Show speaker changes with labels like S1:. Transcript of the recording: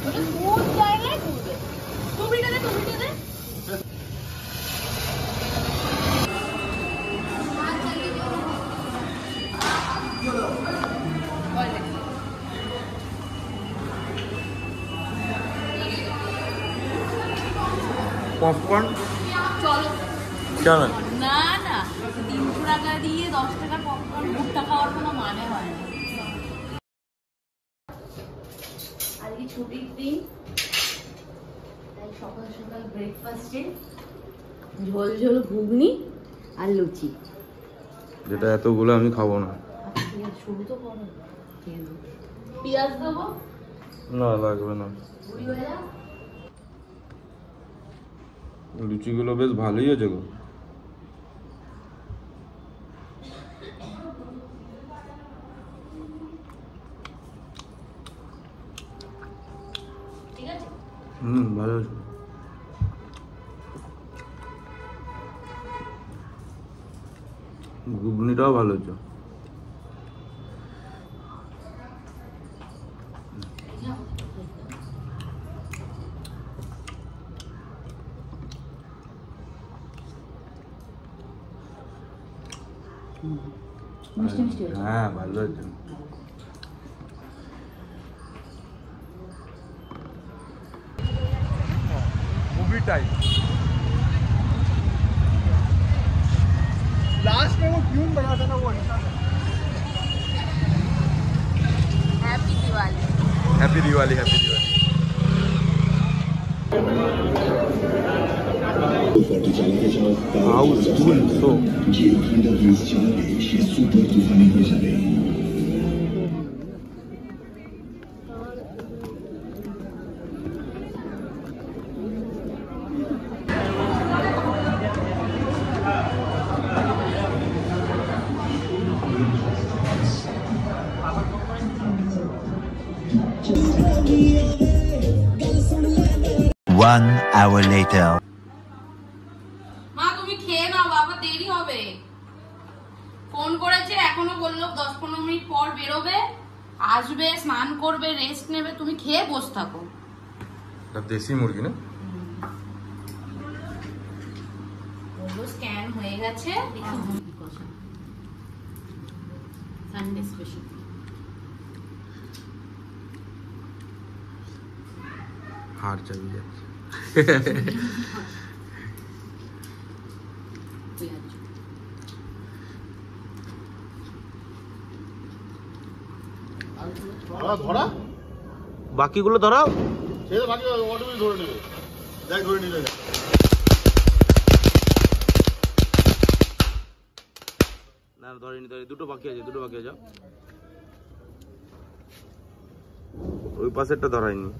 S1: কোন জায়গায় ঘুরবে? টুপিটা দে।
S2: পপকর্ন
S1: চলো।
S2: কেন?
S1: না 300 টাকা দিয়ে 10 টাকা পপকর্ন ভুট্টা খাওয়ার কোনো মানে হয় না। আজকে ছুটির দিন, তাই সকাল সকাল ব্রেকফাস্টে ঝোল ঝোল ঘুগনি আর লুচি।
S2: যেটা এতগুলো আমি খাবো না।
S1: শুরু তো করো। পেঁয়াজ দেবো?
S2: না লাগবে না। লুচিগুলো বেশ ভালোই আছে গো।
S1: ঠিক আছে।
S2: ভালো আছে। ঘুগনিটাও ভালো আছে। হ্যাঁ ভালো আছে। मूवी टाइप लास्ट में वो ट्यून बना था ना वो अच्छा था।
S1: Happy Diwali.
S2: Happy Diwali happy Diwali. Housefull so ये सुपर तूफानी हो जाए।
S3: One hour later.
S1: মা তুমি খেয়ে নাও বাবা, দেরি হবে। ফোন করেছে, এখনো বললো 10-15 মিনিট পর বেরোবে, আসবে, স্নান করবে, রেস্ট নেবে, তুমি খেয়ে বসে থাকো।
S2: দেশি মুরগি না?
S1: ওগুলো স্ক্যান হয়ে গেছে। Sunday special.
S2: हार चाहिए।
S4: ধরা
S2: বাকিগুলো ধরাও।
S4: সে তো বাকি অটোমেটিক ধরে নেবে। যাই ধরে নিলে
S2: না ধরে নিতে দুটো বাকি আছে, দুটো বাকি আছে। ওই পাশেরটা ধরাইনি।